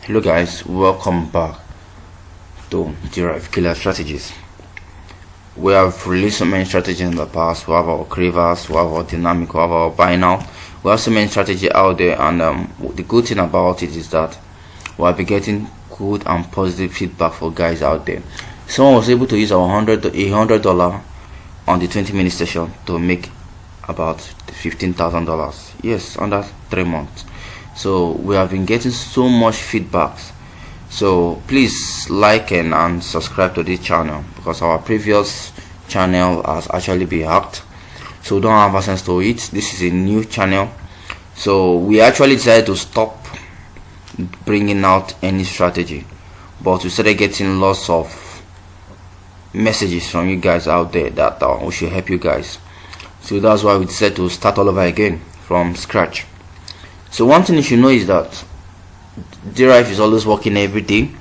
Hello guys, welcome back to Deriv Killer Strategies. We have released so many strategies in the past. We have our cravers, we have our dynamic, we have our buy now. We have so many strategies out there, and the good thing about it is that we have been getting good and positive feedback for guys out there. Someone was able to use our $100 on the 20-minute session to make about $15,000. Yes, under 3 months. So we have been getting so much feedbacks. So please like and subscribe to this channel, because our previous channel has actually been hacked, so don't have access to it. This is a new channel, so we actually decided to stop bringing out any strategy, but we started getting lots of messages from you guys out there that we should help you guys. So that's why we decided to start all over again from scratch. So one thing you should know is that deriv is always working every day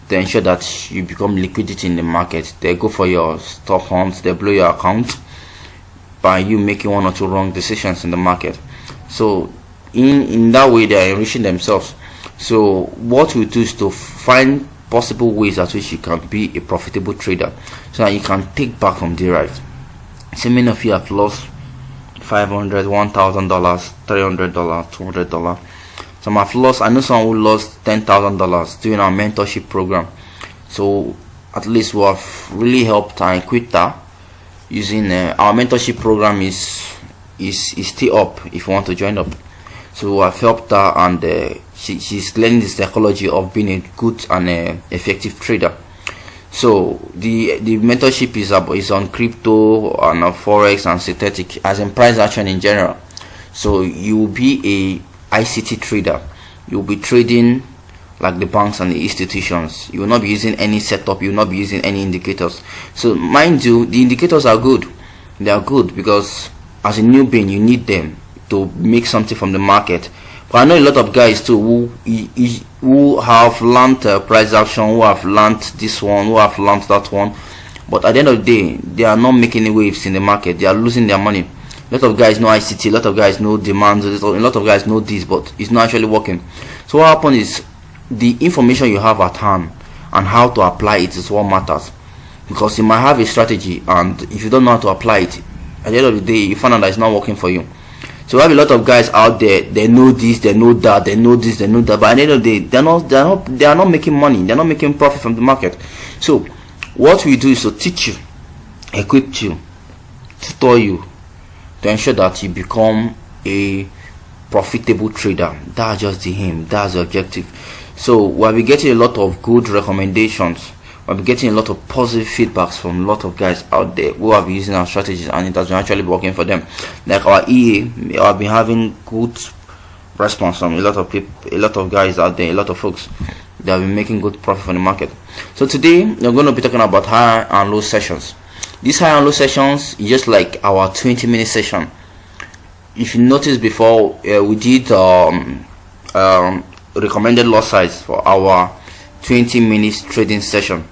to ensure that you become liquidity in the market. They go for your stop hunts, they blow your account by you making 1 or 2 wrong decisions in the market. So in that way they are enriching themselves. So what we do is to find possible ways at which you can be a profitable trader, so that you can take back from deriv. So many of you have lost $500, $1,000, $300, $200. Some have lost. I know someone who lost $10,000 during our mentorship program. So at least we have really helped and equipped her using our mentorship program is still up if you want to join up. So I've helped her, and she's learning the psychology of being a good and effective trader. So the mentorship is on crypto and forex and synthetic, as in price action in general. So you will be a ICT trader. You will be trading like the banks and the institutions. You will not be using any setup. You will not be using any indicators. So mind you, the indicators are good. They are good because as a newbie you need them to make something from the market. But I know a lot of guys too who have learned price action, who have learned this one, who have learned that one, but at the end of the day they are not making any waves in the market. They are losing their money. A lot of guys know ICT, a lot of guys know demand, a lot of guys know this, but it's not actually working. So what happens is the information you have at hand and how to apply it is what matters, because you might have a strategy, and if you don't know how to apply it, at the end of the day you find out that it's not working for you. So we have a lot of guys out there, they know this, they know that, they know this, they know that, but at the end of the day they are not making money, they're not making profit from the market. So what we do is to teach you, equip you, tutor you, to ensure that you become a profitable trader. That's just the aim, that's the objective. So we'll be getting a lot of good recommendations, we'll be getting a lot of positive feedbacks from a lot of guys out there who have been using our strategies, and it has been actually working for them. Like our EA, I've been having good response from a lot of people, a lot of guys out there, a lot of folks that have been making good profit from the market. So today we're going to be talking about high and low sessions. These high and low sessions is just like our 20-minute session. If you noticed before, we did recommended loss size for our 20 minutes trading session,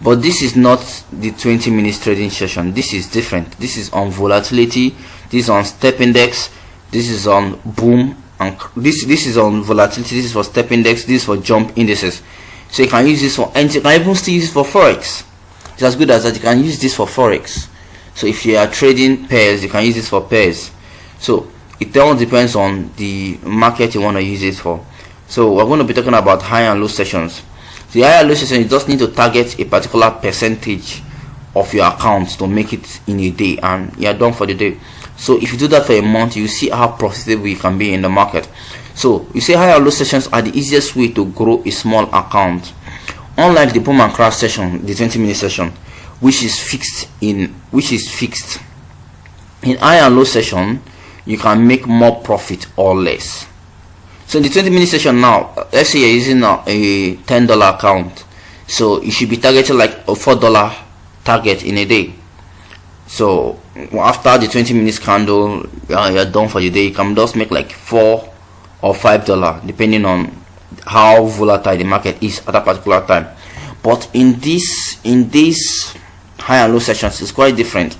but this is not the 20 minutes trading session. This is different. This is on volatility, this is on step index, this is on boom, and this is on volatility, this is for step index, this is for jump indices. So you can use this for, and you can even still use it for forex. It's as good as that. You can use this for forex. So if you are trading pairs, you can use this for pairs. So it all depends on the market you want to use it for. So we're going to be talking about high and low sessions. The high and low session, you just need to target a particular percentage of your accounts to make it in a day, and you're done for the day. So if you do that for a month, you see how profitable you can be in the market. So you say high and low sessions are the easiest way to grow a small account. Unlike the boom and crash session, the 20-minute session, which is fixed. In high and low session, you can make more profit or less. So in the 20-minute session now, let's say you're using a $10 account, so you should be targeting like a $4 target in a day. So after the 20 minutes candle, you're done for the day. You can just make like $4 or $5, depending on how volatile the market is at that particular time. But in this high and low sessions, it's quite different.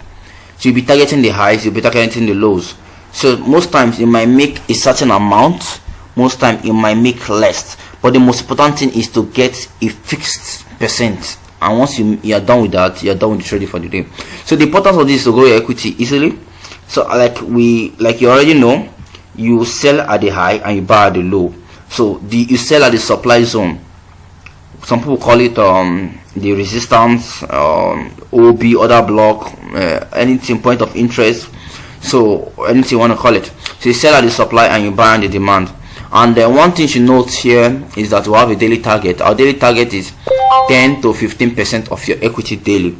So you'll be targeting the highs, you'll be targeting the lows. So most times you might make a certain amount, most times you might make less, but the most important thing is to get a fixed percent, and once you are done with that, you are done with the trading for the day. So the importance of this is to grow your equity easily. So like you already know, you sell at the high and you buy at the low. So you sell at the supply zone. Some people call it the resistance, OB, other block, anything, point of interest, so anything you want to call it. So you sell at the supply and you buy on the demand. And one thing to note here is that we have a daily target. Our daily target is 10 to 15% of your equity daily.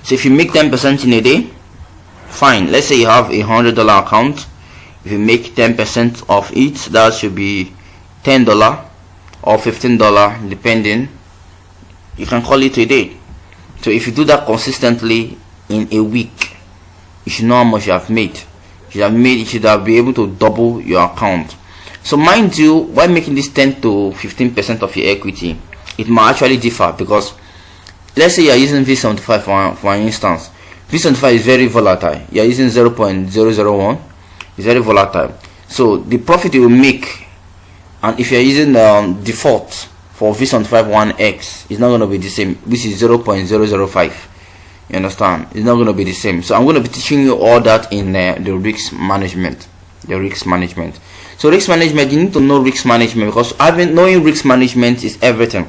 So if you make 10% in a day, fine. Let's say you have a $100 account. If you make 10% of it, that should be $10 or $15, depending. You can call it a day. So if you do that consistently in a week, you should know how much you have made. You should have been able to double your account. So mind you, while making this 10 to 15% of your equity, it might actually differ, because let's say you are using V75 for instance. V75 is very volatile. You are using 0.001. It's very volatile. So the profit you will make, and if you are using default for V75 1x, it's not going to be the same. This is 0.005. You understand? It's not going to be the same. So I'm going to be teaching you all that in the risk management. So risk management, you need to know risk management, because knowing risk management is everything.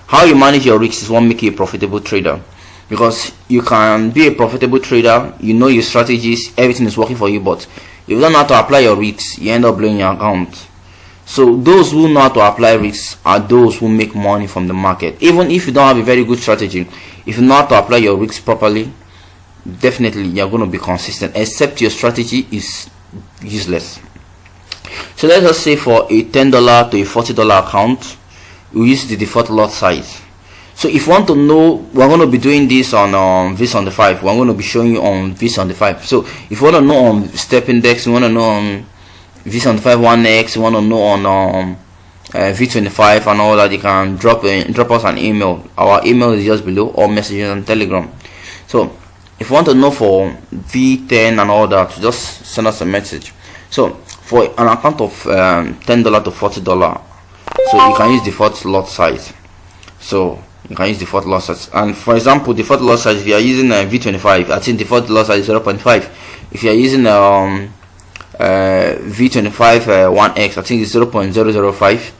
How you manage your risks is what makes you a profitable trader. Because you can be a profitable trader, you know your strategies, everything is working for you, but if you don't know how to apply your risks, you end up blowing your account. So those who know how to apply risks are those who make money from the market. Even if you don't have a very good strategy, if you know how to apply your risks properly, definitely you're going to be consistent, except your strategy is useless. So let's just say for a $10 to a $40 account, we use the default lot size. So if you want to know, we're going to be doing this on V75. We're going to be showing you on V75. So if you want to know on step index, you want to know on V75 1x, you want to know on V25 and all that, you can drop us an email. Our email is just below, or messages on Telegram. So if you want to know for V10 and all that, just send us a message. So for an account of $10 to $40, so you can use default lot size. So you can use default lot size. And for example, default lot size, if you are using V25, I think default lot size is 0.5. If you are using V25 1x, I think it's 0.005.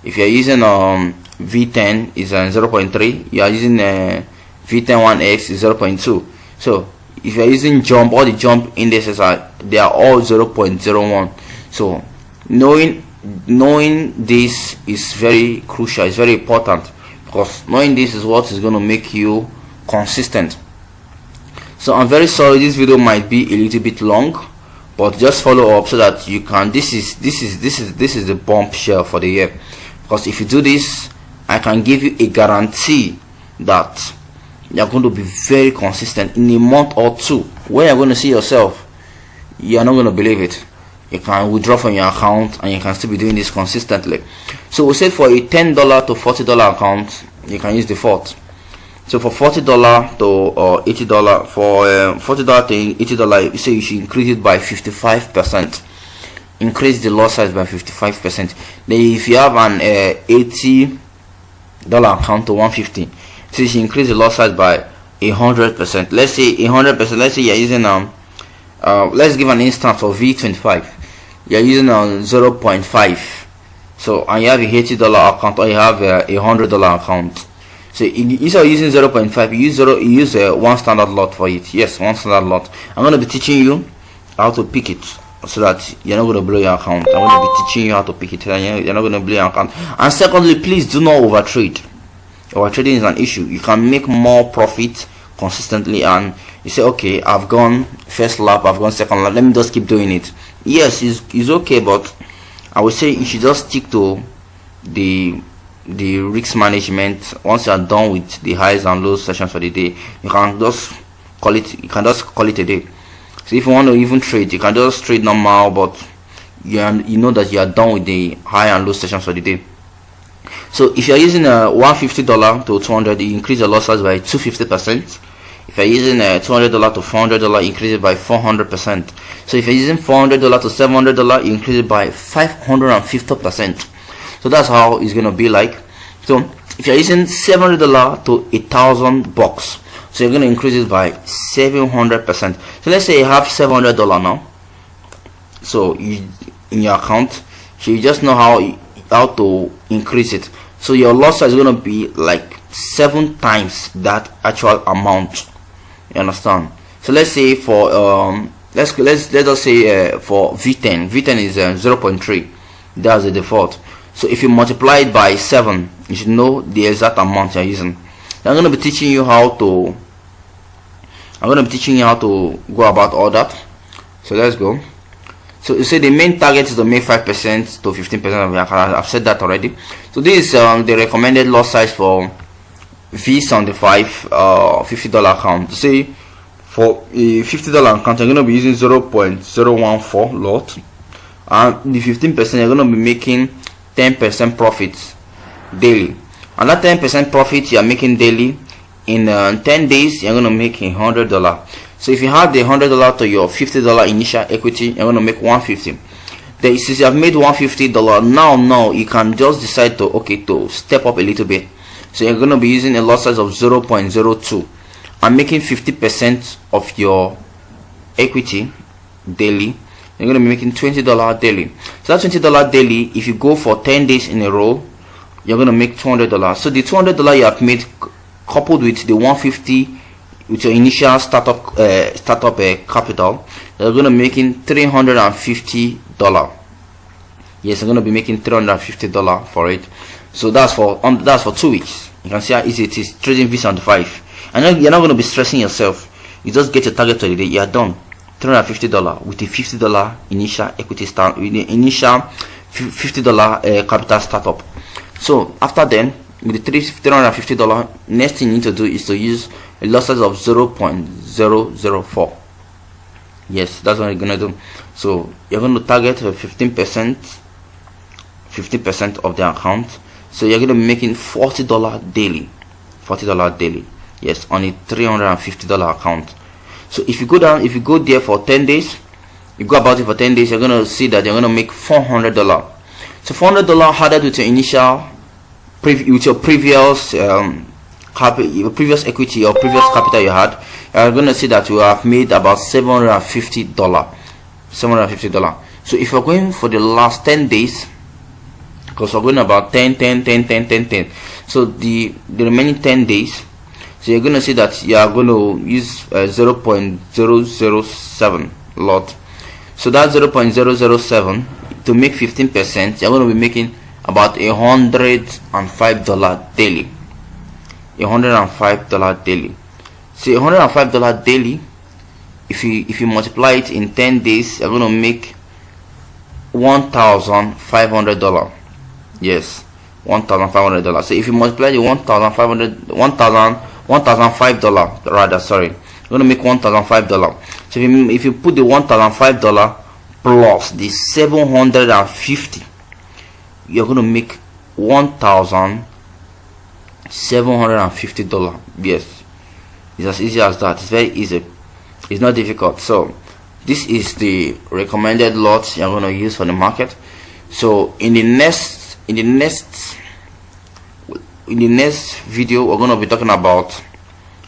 If you are using V10 is 0.3. You are using V10 1x is 0.2. So if you are using jump, all the jump indices they are all 0.01. So knowing this is very crucial, it's very important, because knowing this is what is going to make you consistent. So I'm very sorry this video might be a little bit long, but just follow up so that you can. This is the bombshell for the year, because if you do this, I can give you a guarantee that you're going to be very consistent in a month or two. When you're going to see yourself, you're not going to believe it. You can withdraw from your account and you can still be doing this consistently. So we said for a $10 to $40 account, you can use default. So for $40 to $80, for $40 to $80, you say you should increase it by 55%. Increase the lot size by 55%. Then if you have an $80 account to $150, so you should increase the lot size by 100%. Let's say 100%. Let's say you're using let's give an instance of V25. You're using 0.5. So and you have a $80 account, or you have a $100 account. So instead of using 0.5, you use one standard lot for it. Yes, one standard lot. I'm going to be teaching you how to pick it, so that you're not going to blow your account. I'm going to be teaching you how to pick it, and you're not going to blow your account. And secondly, please do not overtrade. Overtrading is an issue. You can make more profit consistently, and you say, okay, I've gone first lap, I've gone second lap, let me just keep doing it. Yes, it's okay, but I would say you should just stick to the risk management. Once you are done with the highs and lows sessions for the day, you can just call it a day. So if you want to even trade, you can just trade normal, but you know that you are done with the high and low sessions for the day. So if you are using $150 to $200, you increase the lot size by 250%. If you're using $200 to $400, you increase it by 400%. So if you're using $400 to $700, you increase it by 550%. So that's how it's gonna be like. So if you're using $700 to $1,000, so you're gonna increase it by 700%. So let's say you have $700 now, so you in your account, so you just know how to increase it. So your loss is gonna be like 7 times that actual amount. You understand? So let's say for let us say for V10 is 0.3. That's the default. So if you multiply it by 7, you should know the exact amount you're using. I'm going to be teaching you how to go about all that. So let's go. So you say the main target is to make 5% to 15% of your account. I've said that already. So this is the recommended lot size for V75 $50 account. Say for a $50 account, you're going to be using 0.014 lot, and the 15% you're going to be making 10% profits daily. And that 10% profit you are making daily, in 10 days you're going to make $100. So if you have the $100 to your $50 initial equity, you're going to make $150. Then since you have made $150, now you can just decide to step up a little bit. So you're going to be using a lot size of 0.02 and making 50% of your equity daily. You're going to be making $20 daily. So that $20 daily, if you go for 10 days in a row, you're going to make $200. So the $200 you have made, coupled with the $150 with your initial startup capital, you're going to be making $350. Yes, you're going to be making $350 for it. So that's for 2 weeks. You can see how easy it is trading V75. And you're not going to be stressing yourself. You just get your target for the day. You are done. $350 with a $50 initial equity start, with the initial $50 capital startup. So after then, with the $350, next thing you need to do is to use a lot size of 0.004. Yes, that's what you're gonna do. So you're going to target 15% of the account. So you're going to be making $40 daily. $40 daily. Yes, on a $350 account. So if you go there for 10 days, you go about it for 10 days, you're going to see that you're going to make $400. So $400 added with your initial, with your previous previous equity or previous capital you had, you're going to see that you have made about $750. $750. So if you're going for the last 10 days, because we're going about 10. So the remaining 10 days, so you're going to see that you are going to use 0.007 lot. So that 0.007 to make 15%, you're going to be making about $105 daily. $105 daily. So $105 daily, if you multiply it in 10 days, you're going to make $1,500. Yes, $1,500. So if you multiply the $1,005 rather, sorry, you're going to make $1,005. So if you put the $1,005 plus the 750, you're going to make $1,750. Yes, it's as easy as that. It's very easy. It's not difficult. So this is the recommended lot you're going to use for the market. So in the next video, we're going to be talking about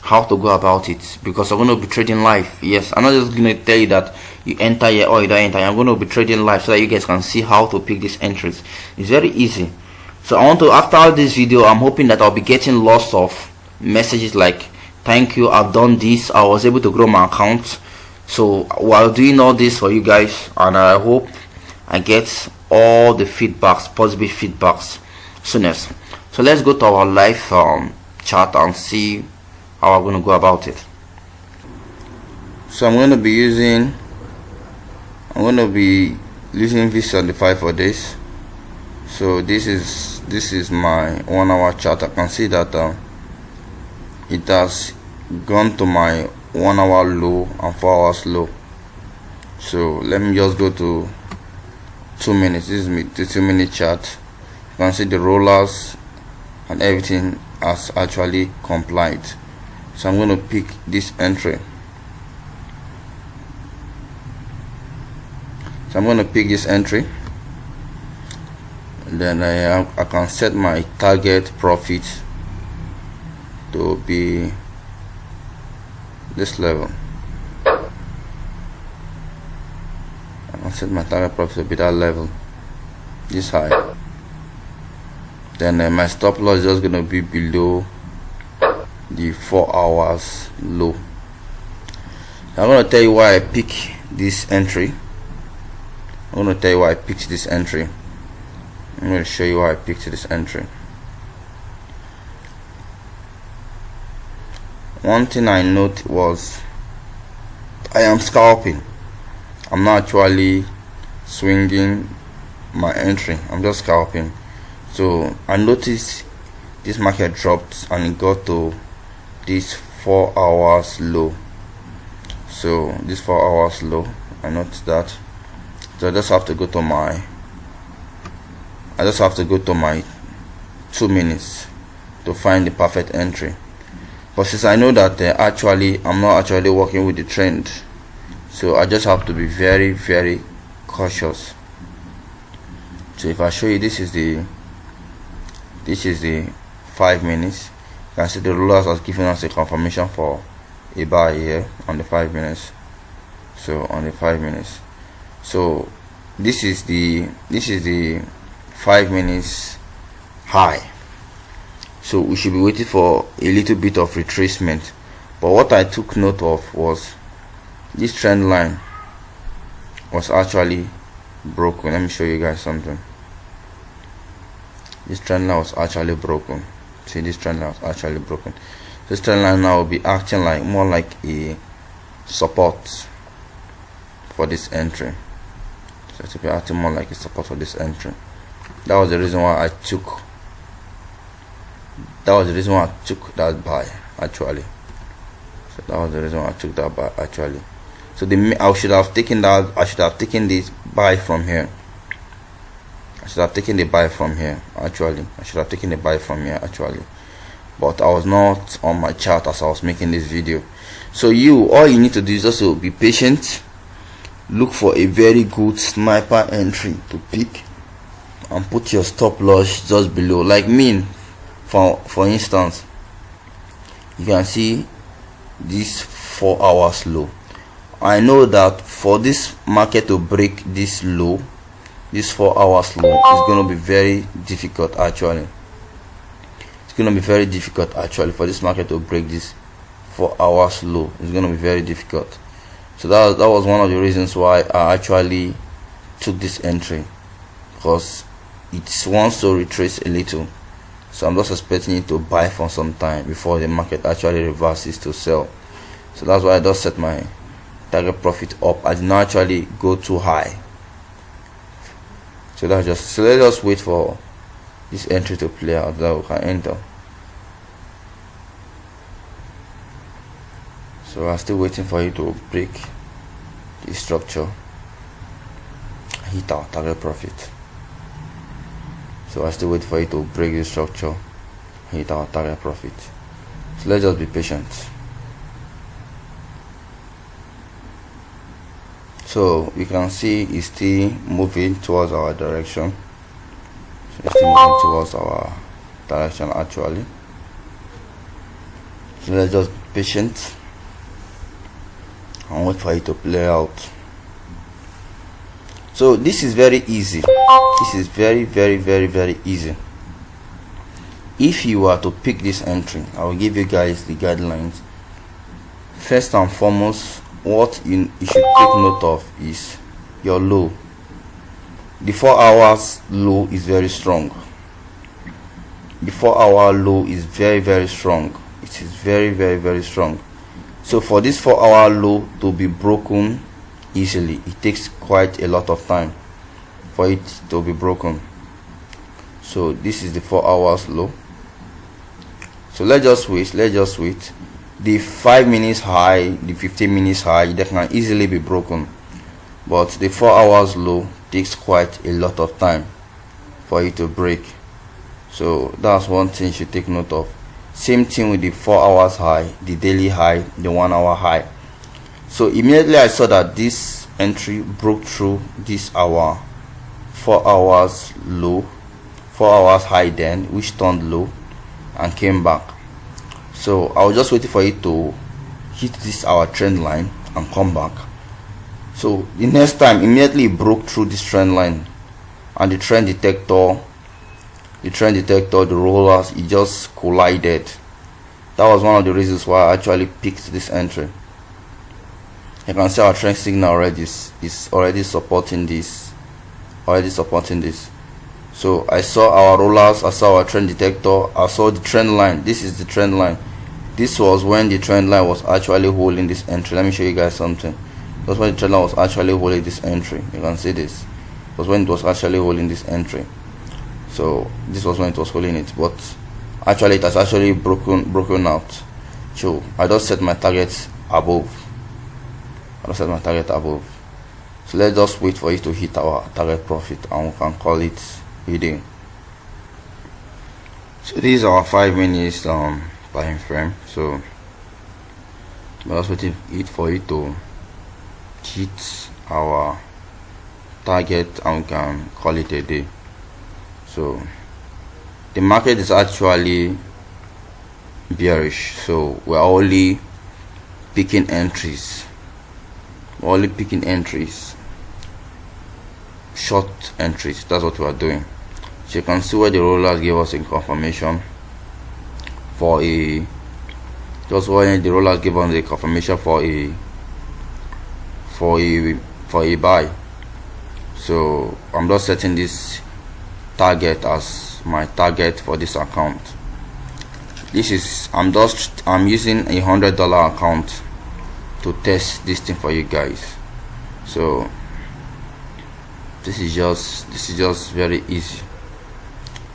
how to go about it, because I'm going to be trading live. Yes, I'm not just going to tell you that you enter here or you don't enter. I'm going to be trading live so that you guys can see how to pick these entries. It's very easy. So I want to, after this video, I'm hoping that I'll be getting lots of messages like, thank you, I've done this, I was able to grow my account. So while doing all this for you guys, and I hope I get all the feedbacks, positive feedbacks soonest. So let's go to our live chart and see how I'm going to go about it. So I'm going to be using V75 for this. So this is my 1 hour chart. I can see that it has gone to my 1 hour low and 4 hours low. So let me just go to 2 minutes. This is the 2 minute chart. You can see the rollers and everything has actually complied. So I'm going to pick this entry. then I can set my target profit to be this level. I can set my target profit to be that level, this high. Then my stop loss is just going to be below the 4 hours low. I'm going to tell you why I pick this entry. I'm going to tell you why I picked this entry. I'm going to show you why I picked this entry. One thing I note was I am scalping. I'm not actually swinging my entry. I'm just scalping. So I noticed this market dropped and it got to this 4 hours low. So this 4 hours low, I noticed that. So I just have to go to my 2 minutes to find the perfect entry. But since I know that I'm not actually working with the trend, so I just have to be very, very cautious. So if I show you, this is the 5 minutes. You can see the ruler has given us a confirmation for a buy here on the 5 minutes. So on the 5 minutes, so this is the 5 minutes high. So we should be waiting for a little bit of retracement. But what I took note of was this trend line was actually broken. Let me show you guys something. This trend line was actually broken. See, this trend line was actually broken. This trend line now will be acting like more like a support for this entry. So it will be acting more like a support for this entry. That was the reason why I took that buy actually. So that was the reason why I took that buy actually. So I should have taken this buy from here. I should have taken the buy from here actually. But I was not on my chart as I was making this video. So all you need to do is also be patient. Look for a very good sniper entry to pick and put your stop loss just below. Like me, for instance, you can see this 4 hours low. I know that for this market to break this low, this 4 hours low, is going to be very difficult actually. It's going to be very difficult actually for this market to break this 4 hours low. It's going to be very difficult. So that was one of the reasons why I actually took this entry, because it wants to retrace a little. So I'm just expecting it to buy for some time before the market actually reverses to sell. So that's why I just set my target profit up. I did not actually go too high. So let us wait for this entry to play out, that we can enter. So I'm still waiting for it to break the structure, hit our target profit. So I still wait for it to break the structure, hit our target profit. So let's just be patient. So we can see it's still moving towards our direction. So it's still moving towards our direction actually. So let's just be patient and wait for it to play out. So this is very easy. This is very, very, very, very easy. If you were to pick this entry, I will give you guys the guidelines. First and foremost, what you should take note of is your low. The 4 hours low is very strong. The 4 hour low is very, very strong. It is very, very, very strong. So for this 4 hour low to be broken easily, it takes quite a lot of time for it to be broken. So this is the 4 hours low. So let's just wait. The 5 minutes high, the 15 minutes high, that can easily be broken, but the 4 hours low takes quite a lot of time for it to break. So that's one thing you should take note of. Same thing with the 4 hours high, the daily high, the 1 hour high. So immediately I saw that this entry broke through this hour 4 hours low, 4 hours high then, which turned low and came back. So I was just waiting for it to hit this our trend line and come back. So the next time, immediately it broke through this trend line, and the trend detector, the rollers, it just collided. That was one of the reasons why I actually picked this entry. You can see our trend signal already is already supporting this. So I saw our rollers, I saw our trend detector, I saw the trend line. This is the trend line. This was when the trend line was actually holding this entry. Let me show you guys something. That's when the trend line was actually holding this entry. You can see this. It was when it was actually holding this entry. So this was when it was holding it, but actually it has actually broken out. So I just set my target above. So let's just wait for it to hit our target profit, and we can call it hidden. So this is our 5 minutes time frame. So we're just waiting for it to hit our target, and we can call it a day. So the market is actually bearish, so we're only picking entries. Short entries. That's what we are doing. So you can see where the rollers gave us a confirmation for a, just when the rollers give us a confirmation for a buy. So I'm just setting this target as my target for this account. This is I'm using a $100 account to test this thing for you guys. So this is just very easy.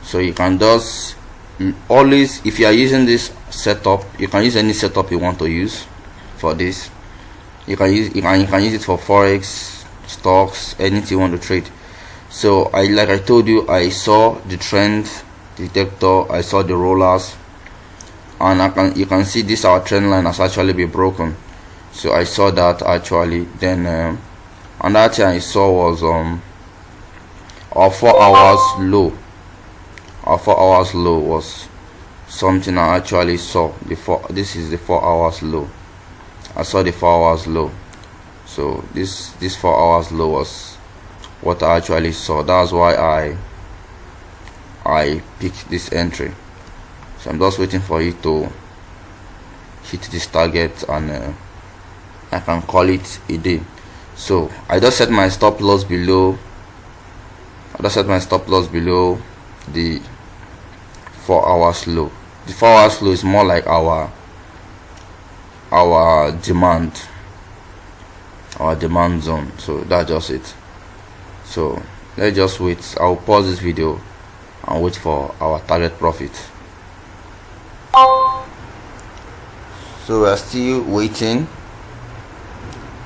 So you can just always, if you are using this setup, you can use any setup you want to use for this. You can use it for forex, stocks, anything you want to trade. So like I told you, I saw the trend detector, I saw the rollers, and you can see this our trend line has actually been broken. So I saw that actually. Then another thing I saw was our 4 hours low. Our 4 hours low was something I actually saw. This is the 4 hours low. I saw the 4 hours low. So this 4 hours low was what I actually saw. That's why I picked this entry. So I'm just waiting for it to hit this target, and I can call it a day. So I just set my stop loss below. The 4 hours low. The 4 hours low is more like our demand zone. So that's just it. So let's just wait. I'll pause this video and wait for our target profit. So we are still waiting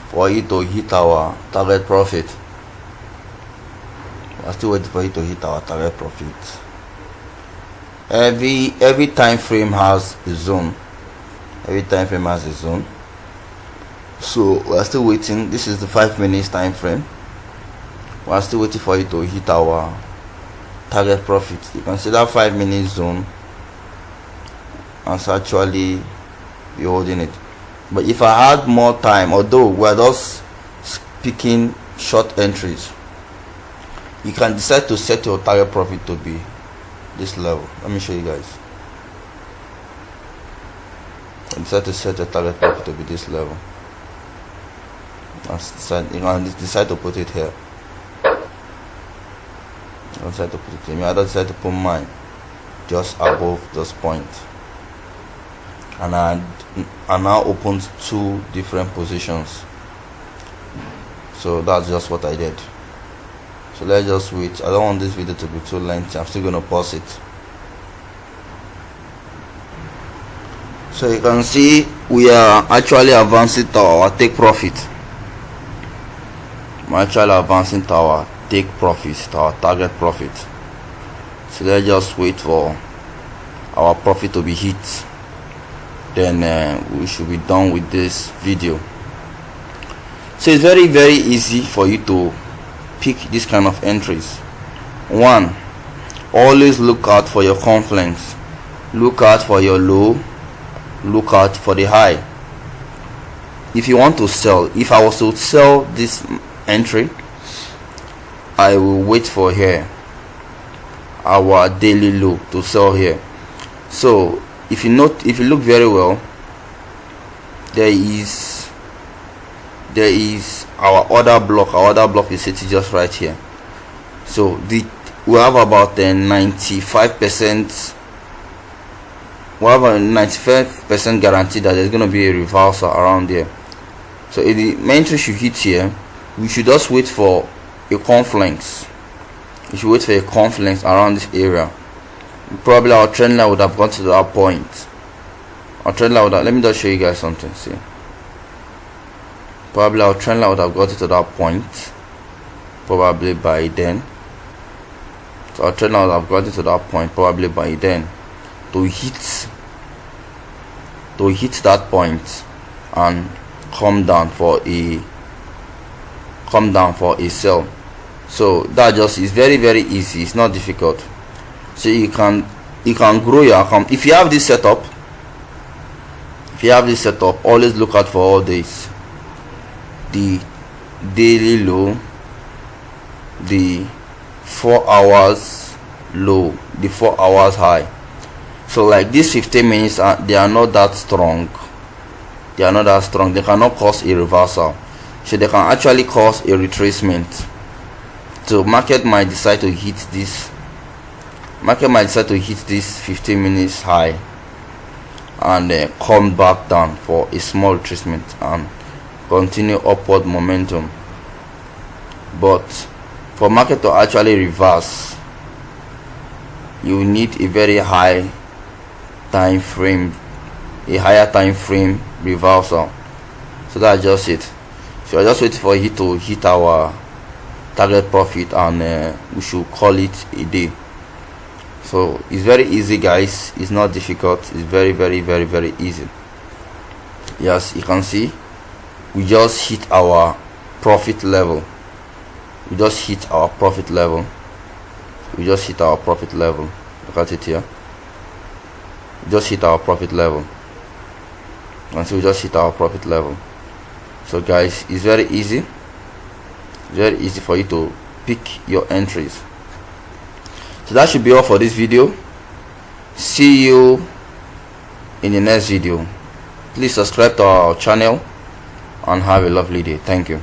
for it to hit our target profit. Every time frame has a zone. So we are still waiting. This is the 5 minutes time frame. We are still waiting for it to hit our target profit. You can see that 5 minute zone and actually be holding it. But if I had more time, although we're just picking short entries, you can decide to set your target profit to be this level. Let me show you guys. You decide to set your target profit to be this level. You can decide to put it here. I decide to put it here. I decide to put mine just above this point. And I now opened 2 different positions. So that's just what I did. So let's just wait. I don't want this video to be too lengthy. I'm still going to pause it. So you can see we are actually advancing to our take profit. We're actually advancing to our take profit, to our target profit. So let's just wait for our profit to be hit. Then we should be done with this video. So it's very, very easy for you to pick this kind of entries. One, always look out for your confluence, look out for your low, look out for the high. If you want to sell, if I was to sell this entry, I will wait for here our daily low to sell here. So if you look very well, there is our order block. Our order block is sitting just right here. So we have about 95%. We have a 95% guarantee that there's going to be a reversal around there. So if the entry should hit here, we should just wait for a confluence. We should wait for a confluence around this area. Probably our trend line would have gone to that point. Our trend line would have, let me just show you guys something. See, probably our trend line would have got to that point probably by then. So our trend line would have gotten to that point probably by then to hit that point and come down for a sell. So that just is very, very easy. It's not difficult. So you can grow your account if you have this setup. Always look out for all this: the daily low, the 4 hours low, the 4 hours high. So like these 15 minutes they are not that strong. They cannot cause a reversal, so they can actually cause a retracement. So market might decide to hit this 15 minutes high and come back down for a small retracement and continue upward momentum. But for market to actually reverse, you need a very high time frame, a higher time frame reversal. So that's just it. So I just wait for it to hit our target profit and we should call it a day. So it's very easy, guys. It's not difficult. It's very, very, very, very easy. Yes, you can see we just hit our profit level. Look at it here. Just hit our profit level. And so we just hit our profit level. So guys, it's very easy for you to pick your entries. So that should be all for this video. See you in the next video. Please subscribe to our channel and have a lovely day. Thank you.